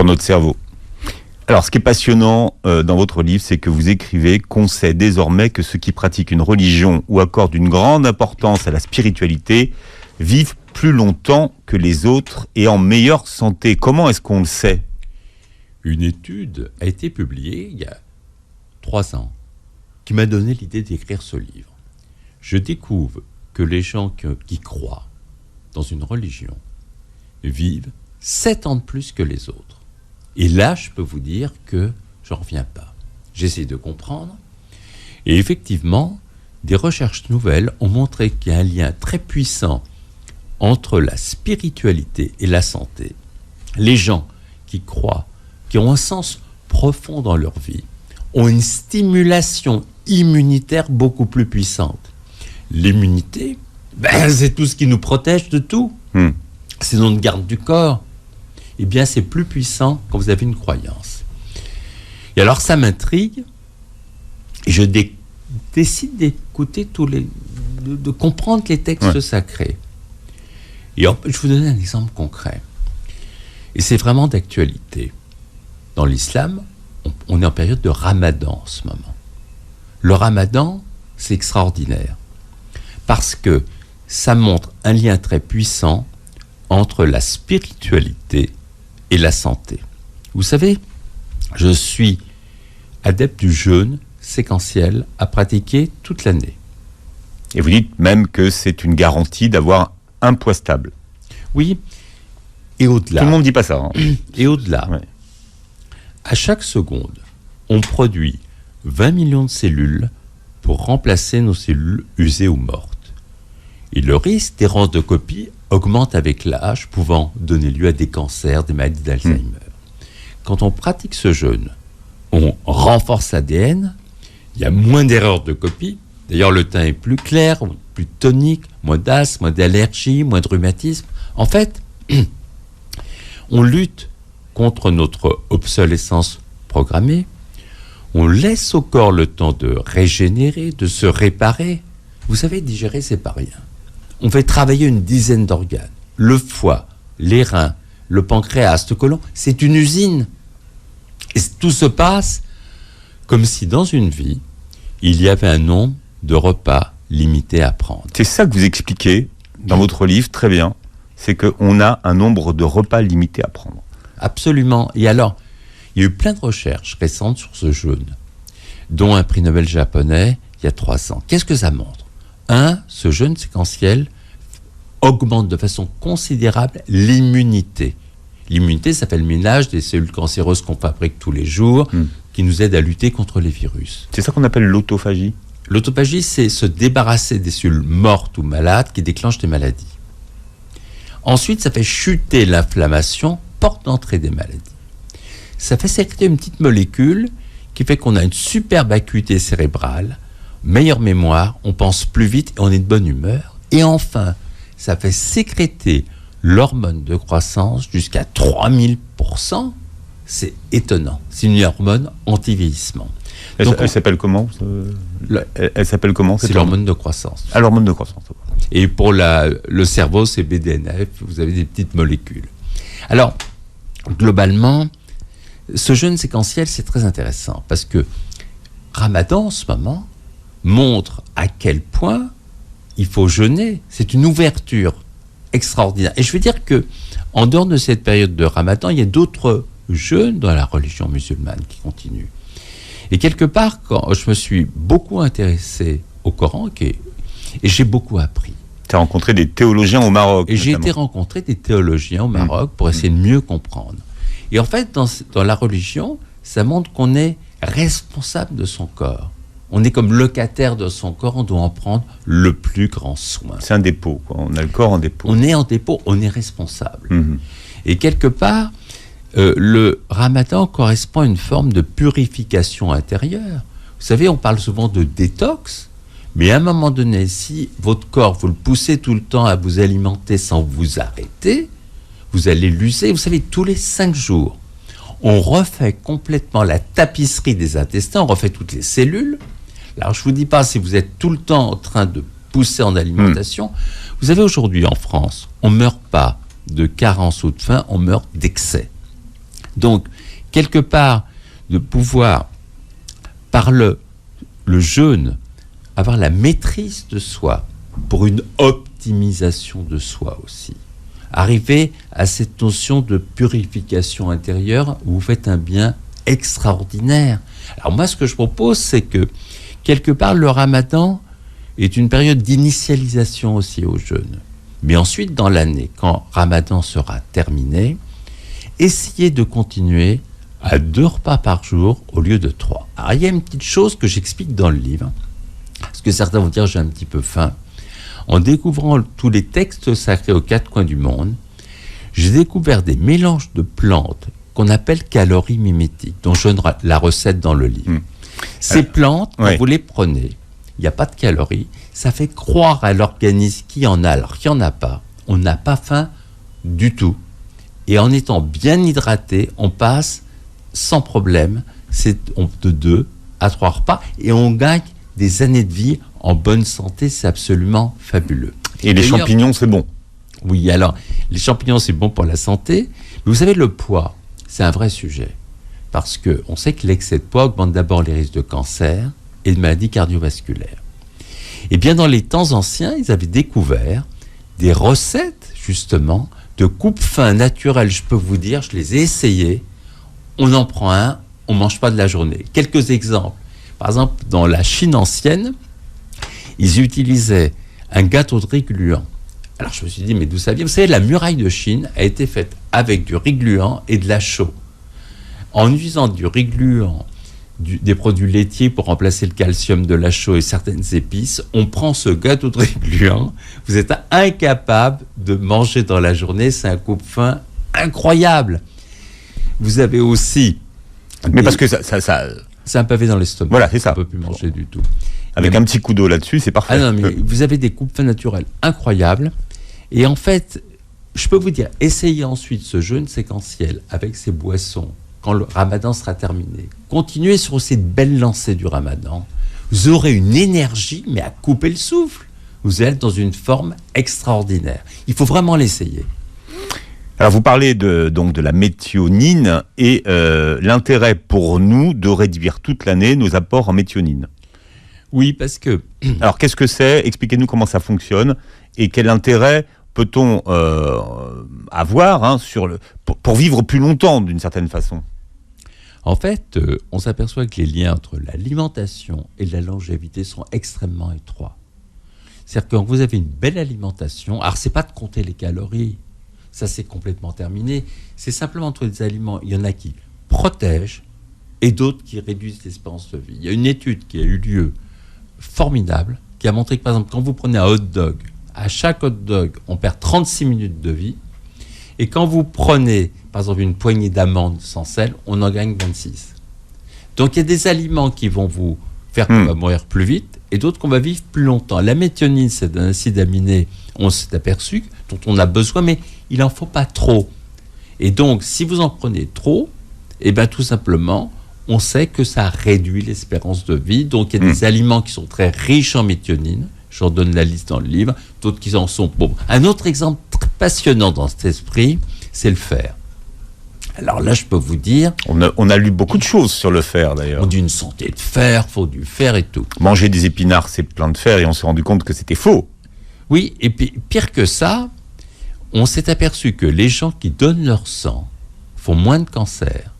pour notre cerveau. Alors, ce qui est passionnant dans votre livre, c'est que vous écrivez qu'on sait désormais que ceux qui pratiquent une religion ou accordent une grande importance à la spiritualité vivent plus longtemps que les autres et en meilleure santé. Comment est-ce qu'on le sait ? Une étude a été publiée il y a 3 ans qui m'a donné l'idée d'écrire ce livre. Je découvre que les gens qui croient dans une religion vivent 7 ans de plus que les autres. Et là, je peux vous dire que j'en reviens pas. J'essaie de comprendre. Et effectivement, des recherches nouvelles ont montré qu'il y a un lien très puissant entre la spiritualité et la santé. Les gens qui croient, qui ont un sens profond dans leur vie, ont une stimulation immunitaire beaucoup plus puissante. L'immunité, c'est tout ce qui nous protège de tout. C'est notre garde du corps. Eh bien, c'est plus puissant quand vous avez une croyance. Et alors, ça m'intrigue. Et je décide d'écouter de comprendre les textes sacrés. Et je vous donne un exemple concret. Et c'est vraiment d'actualité. Dans l'islam, on est en période de ramadan en ce moment. Le ramadan, c'est extraordinaire. Parce que ça montre un lien très puissant entre la spiritualité et la santé. Vous savez, je suis adepte du jeûne séquentiel à pratiquer toute l'année. Et vous dites même que c'est une garantie d'avoir un poids stable. Oui, et au-delà. Tout le monde ne dit pas ça. Et au-delà. Ouais. À chaque seconde, on produit 20 millions de cellules pour remplacer nos cellules usées ou mortes. Et le risque d'errance de copie augmente avec l'âge, pouvant donner lieu à des cancers, des maladies d'Alzheimer. Quand on pratique ce jeûne, on renforce l'ADN, il y a moins d'erreurs de copie. D'ailleurs, le teint est plus clair, plus tonique, moins d'asthme, moins d'allergie, moins de rhumatisme. En fait, on lutte contre notre obsolescence programmée. On laisse au corps le temps de régénérer, de se réparer. Vous savez, digérer, c'est pas rien. On fait travailler une dizaine d'organes. Le foie, les reins, le pancréas, le côlon, c'est une usine. Et tout se passe comme si dans une vie, il y avait un nombre de repas limité à prendre. C'est ça que vous expliquez dans votre livre, très bien. C'est qu'on a un nombre de repas limité à prendre. Absolument. Et alors, il y a eu plein de recherches récentes sur ce jeûne, dont un prix Nobel japonais il y a 3 ans. Qu'est-ce que ça montre ? Ce jeûne séquentiel augmente de façon considérable l'immunité. L'immunité, ça fait le ménage des cellules cancéreuses qu'on fabrique tous les jours, qui nous aident à lutter contre les virus. C'est ça qu'on appelle l'autophagie ? L'autophagie, c'est se débarrasser des cellules mortes ou malades qui déclenchent des maladies. Ensuite, ça fait chuter l'inflammation, porte d'entrée des maladies. Ça fait sécréter une petite molécule qui fait qu'on a une superbe acuité cérébrale, meilleure mémoire, on pense plus vite et on est de bonne humeur. Et enfin, ça fait sécréter l'hormone de croissance jusqu'à 3000%. C'est étonnant. C'est une hormone anti-vieillissement. Elle s'appelle comment Elle s'appelle comment C'est l'hormone de croissance. Ah, l'hormone de croissance. Et pour le cerveau, c'est BDNF. Vous avez des petites molécules. Alors, globalement, ce jeûne séquentiel, c'est très intéressant parce que Ramadan, en ce moment, montre à quel point il faut jeûner. C'est une ouverture extraordinaire. Et je veux dire que, en dehors de cette période de Ramadan, il y a d'autres jeûnes dans la religion musulmane qui continuent. Et quelque part, quand je me suis beaucoup intéressé au Coran, et j'ai beaucoup appris. Tu as rencontré des théologiens au Maroc. Et j'ai été rencontrer des théologiens au Maroc pour essayer de mieux comprendre. Et en fait, dans la religion, ça montre qu'on est responsable de son corps. On est comme locataire de son corps, on doit en prendre le plus grand soin. C'est un dépôt, quoi. On a le corps en dépôt. On est en dépôt, on est responsable. Et quelque part, le Ramadan correspond à une forme de purification intérieure. Vous savez, on parle souvent de détox, mais à un moment donné, si votre corps, vous le poussez tout le temps à vous alimenter sans vous arrêter, vous allez l'user. Vous savez, tous les 5 jours, on refait complètement la tapisserie des intestins, on refait toutes les cellules. Alors, je ne vous dis pas si vous êtes tout le temps en train de pousser en alimentation. Vous savez, aujourd'hui, en France, on ne meurt pas de carence ou de faim, on meurt d'excès. Donc, quelque part, de pouvoir, par le jeûne, avoir la maîtrise de soi pour une optimisation de soi aussi. Arriver à cette notion de purification intérieure où vous faites un bien extraordinaire. Alors moi, ce que je propose, c'est que, quelque part, le ramadan est une période d'initialisation aussi au jeûne. Mais ensuite, dans l'année, quand ramadan sera terminé, essayez de continuer à 2 repas par jour au lieu de 3. Alors, il y a une petite chose que j'explique dans le livre, parce que certains vont dire j'ai un petit peu faim. En découvrant tous les textes sacrés aux 4 coins du monde, j'ai découvert des mélanges de plantes qu'on appelle calories mimétiques, dont je donne la recette dans le livre. Ces plantes, quand vous les prenez, il n'y a pas de calories, ça fait croire à l'organisme qu'il y en a, alors qu'il n'y en a pas. On n'a pas faim du tout. Et en étant bien hydraté, on passe sans problème de 2 à 3 repas et on gagne des années de vie en bonne santé, c'est absolument fabuleux. Et les champignons, c'est bon. Oui, alors, les champignons, c'est bon pour la santé. Mais vous savez, le poids, c'est un vrai sujet. Parce qu'on sait que l'excès de poids augmente d'abord les risques de cancer et de maladies cardiovasculaires. Et bien, dans les temps anciens, ils avaient découvert des recettes, justement, de coupe-faim naturelles. Je peux vous dire, je les ai essayées. On en prend un, on ne mange pas de la journée. Quelques exemples. Par exemple, dans la Chine ancienne, ils utilisaient un gâteau de riz gluant. Alors je me suis dit, mais d'où ça vient ? Vous savez, la muraille de Chine a été faite avec du riz gluant et de la chaux. En utilisant du riz gluant, des produits laitiers pour remplacer le calcium de la chaux et certaines épices, on prend ce gâteau de riz gluant, vous êtes incapable de manger dans la journée, c'est un coupe-faim incroyable. Vous avez aussi... Mais parce que ça... C'est un pavé dans l'estomac. Voilà, c'est ça. On ne peut plus manger du tout. Avec un petit coup d'eau là-dessus, c'est parfait. Ah non, mais vous avez des coupes-faim naturelles incroyables. Et en fait, je peux vous dire, essayez ensuite ce jeûne séquentiel avec ces boissons quand le ramadan sera terminé. Continuez sur cette belle lancée du ramadan. Vous aurez une énergie, mais à couper le souffle. Vous êtes dans une forme extraordinaire. Il faut vraiment l'essayer. Alors vous parlez donc de la méthionine et l'intérêt pour nous de réduire toute l'année nos apports en méthionine. Oui, parce que... Alors qu'est-ce que c'est ? Expliquez-nous comment ça fonctionne et quel intérêt peut-on avoir pour vivre plus longtemps d'une certaine façon. En fait, on s'aperçoit que les liens entre l'alimentation et la longévité sont extrêmement étroits. C'est-à-dire que quand vous avez une belle alimentation, alors c'est pas de compter les calories, ça c'est complètement terminé, c'est simplement entre des aliments, il y en a qui protègent et d'autres qui réduisent l'espérance de vie. Il y a une étude qui a eu lieu formidable, qui a montré que par exemple quand vous prenez un hot dog, à chaque hot dog on perd 36 minutes de vie, et quand vous prenez par exemple une poignée d'amandes sans sel, on en gagne 26. Donc il y a des aliments qui vont vous faire qu'on va mourir plus vite et d'autres qu'on va vivre plus longtemps. La méthionine, c'est un acide aminé, on s'est aperçu, dont on a besoin, mais il n'en faut pas trop. Et donc, si vous en prenez trop, eh bien tout simplement, on sait que ça réduit l'espérance de vie. Donc, il y a des aliments qui sont très riches en méthionine. J'en donne la liste dans le livre. D'autres qui en sont pauvres. Un autre exemple très passionnant dans cet esprit, c'est le fer. Alors là, je peux vous dire... On a lu beaucoup de choses sur le fer, d'ailleurs. On dit une santé de fer, faut du fer et tout. Manger des épinards, c'est plein de fer, et on s'est rendu compte que c'était faux. Oui, et puis pire que ça, on s'est aperçu que les gens qui donnent leur sang font moins de cancer